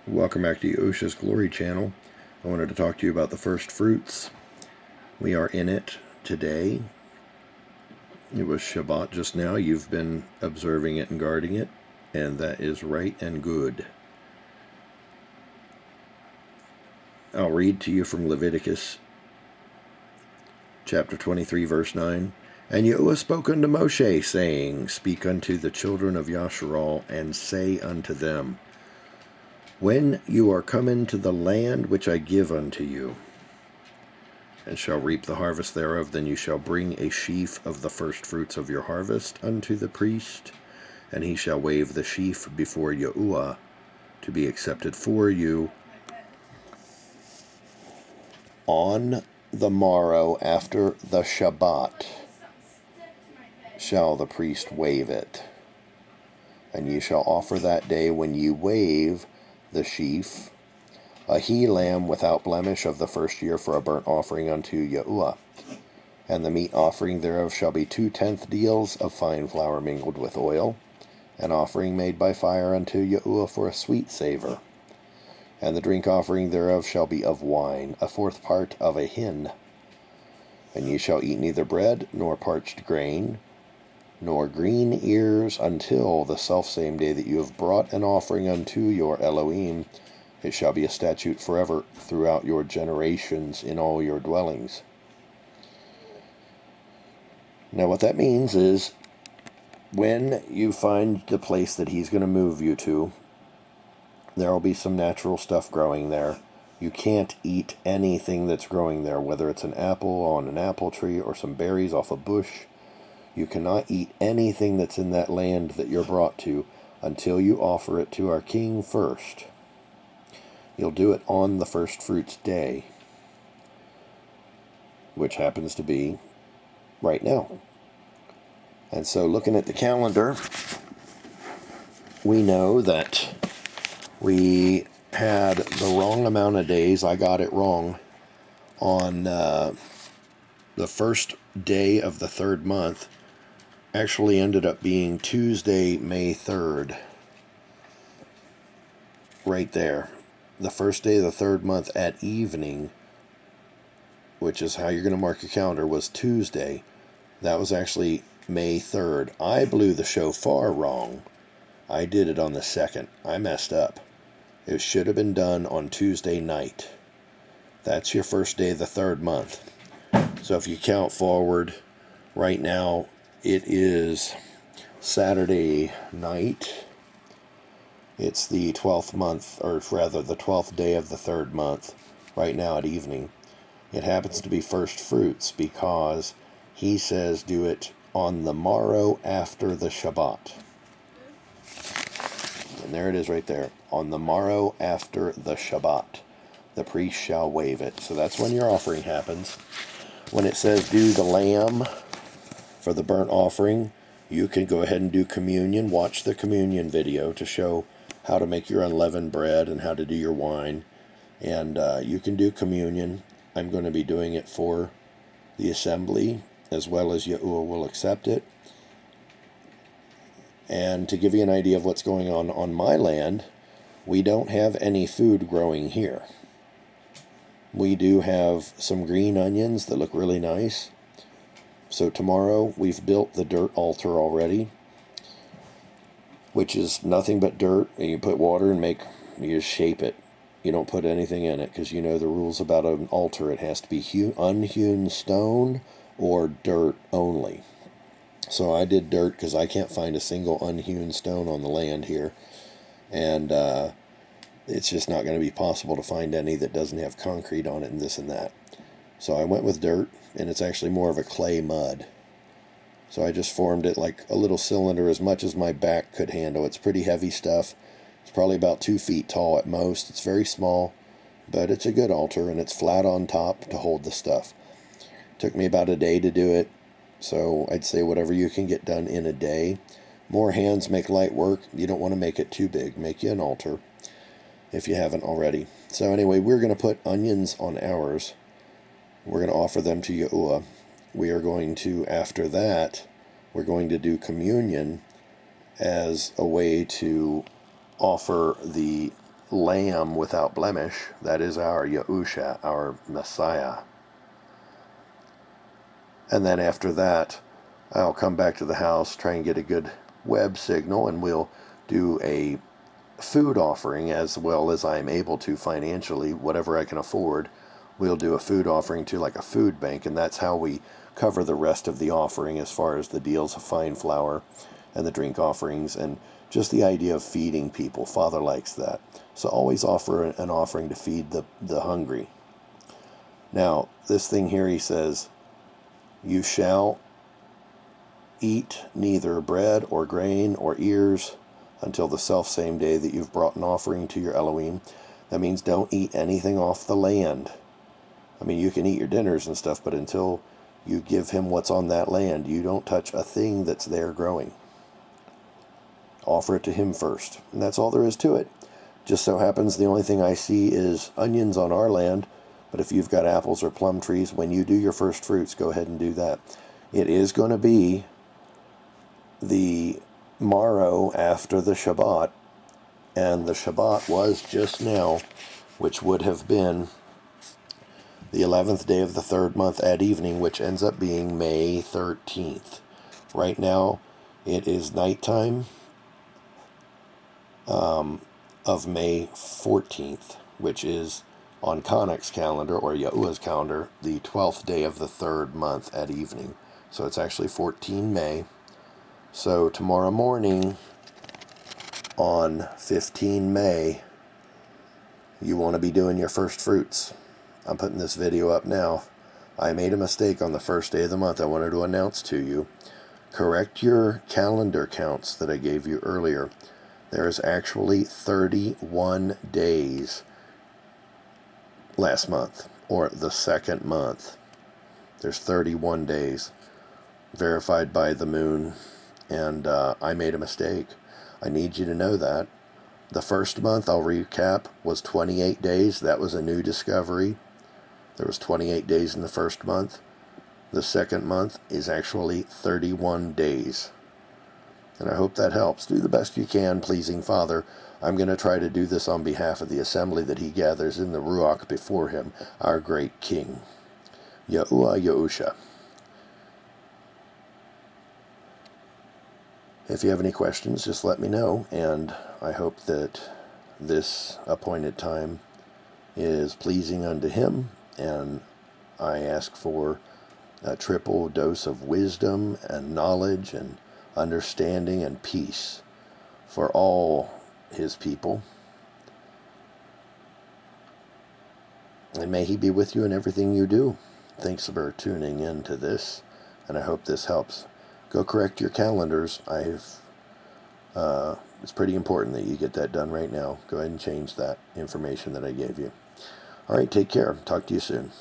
Welcome back to Osha's Glory channel. I wanted to talk to you about the first fruits. We are in it today. It was Shabbat just now. You've been observing it and guarding it, and that is right and good. I'll read to you from Leviticus chapter 23, verse 9. And Yahuwah spoke unto Moshe, saying, Speak unto the children of Yasharal, and say unto them, When you are come into the land which I give unto you, and shall reap the harvest thereof, then you shall bring a sheaf of the first fruits of your harvest unto the priest, and he shall wave the sheaf before Yahuwah to be accepted for you. On the morrow after the Shabbat shall the priest wave it, and ye shall offer that day when ye wave the sheaf a he-lamb without blemish of the first year for a burnt offering unto Yahuwah. And the meat offering thereof shall be 2/10 deals of fine flour mingled with oil, an offering made by fire unto Yahuwah for a sweet savor. And the drink offering thereof shall be of wine, 1/4 part of a hin. And ye shall eat neither bread, nor parched grain, nor green ears, until the selfsame day that you have brought an offering unto your Elohim. It shall be a statute forever throughout your generations in all your dwellings. Now what that means is, when you find the place that he's going to move you to, there will be some natural stuff growing there. You can't eat anything that's growing there, whether it's an apple on an apple tree or some berries off a bush. You cannot eat anything that's in that land that you're brought to until you offer it to our king first. You'll do it on the first fruits day, which happens to be right now. And so looking at the calendar, we know that we had the wrong amount of days. I got it wrong on the first day of the third month. Actually ended up being Tuesday, May 3rd. Right there. The first day of the third month at evening, which is how you're going to mark your calendar, was Tuesday. That was actually May 3rd. I blew the shofar wrong. I did it on the 2nd. I messed up. It should have been done on Tuesday night. That's your first day of the third month. So if you count forward, right now it is Saturday night. It's the 12th month, or rather the 12th day of the third month, right now at evening. It happens to be first fruits because he says do it on the morrow after the Shabbat. And there it is right there. On the morrow after the Shabbat, the priest shall wave it. So that's when your offering happens. When it says do the lamb for the burnt offering, you can go ahead and do communion. Watch the communion video to show how to make your unleavened bread and how to do your wine. And you can do communion. I'm going to be doing it for the assembly, as well as Yahuwah will accept it. And to give you an idea of what's going on my land, we don't have any food growing here. We do have some green onions that look really nice. So tomorrow we've built the dirt altar already, which is nothing but dirt. And you put water and you just shape it. You don't put anything in it, because you know the rules about an altar. It has to be unhewn stone or dirt only. So I did dirt because I can't find a single unhewn stone on the land here. And it's just not going to be possible to find any that doesn't have concrete on it and this and that. So I went with dirt, and it's actually more of a clay mud. So I just formed it like a little cylinder, as much as my back could handle. It's pretty heavy stuff. It's probably about 2 feet tall at most. It's very small, but it's a good altar, and it's flat on top to hold the stuff. Took me about a day to do it. So I'd say whatever you can get done in a day. More hands make light work. You don't want to make it too big. Make you an altar if you haven't already. So anyway, we're going to put onions on ours. We're going to offer them to Yahuwah. We are going to, after that, we're going to do communion as a way to offer the lamb without blemish. That is our Yahusha, our Messiah. And then after that, I'll come back to the house, try and get a good web signal, and we'll do a food offering as well as I'm able to financially, whatever I can afford. We'll do a food offering to like a food bank, and that's how we cover the rest of the offering as far as the deals of fine flour and the drink offerings and just the idea of feeding people. Father likes that. So always offer an offering to feed the hungry. Now, this thing here, he says, you shall eat neither bread or grain or ears until the self-same day that you've brought an offering to your Elohim. That means don't eat anything off the land. I mean, you can eat your dinners and stuff, but until you give him what's on that land, you don't touch a thing that's there growing. Offer it to him first. And that's all there is to it. Just so happens the only thing I see is onions on our land, but if you've got apples or plum trees, when you do your first fruits, go ahead and do that. It is going to be the morrow after the Shabbat, and the Shabbat was just now, which would have been the 11th day of the third month at evening, which ends up being May 13th. Right now, it is nighttime of May 14th, which is on Connick's calendar, or Yahuwah's calendar, the 12th day of the third month at evening. So it's actually 14 May. So tomorrow morning, on 15 May, you want to be doing your first fruits. I'm putting this video up now. I made a mistake on the first day of the month. I wanted to announce to you. Correct your calendar counts that I gave you earlier. There is actually 31 days last month, or the second month. There's 31 days verified by the moon, and I made a mistake. I need you to know that. The first month, I'll recap, was 28 days. That was a new discovery. There was 28 days in the first month. The second month is actually 31 days. And I hope that helps. Do the best you can, pleasing Father. I'm going to try to do this on behalf of the assembly that he gathers in the Ruach before him, our great King. Yahuwah Yahusha. If you have any questions, just let me know, and I hope that this appointed time is pleasing unto him, and I ask for a triple dose of wisdom and knowledge and understanding and peace for all his people. And may he be with you in everything you do. Thanks for tuning in to this, and I hope this helps. Go correct your calendars. It's pretty important that you get that done right now. Go ahead and change that information that I gave you. All right, take care. Talk to you soon.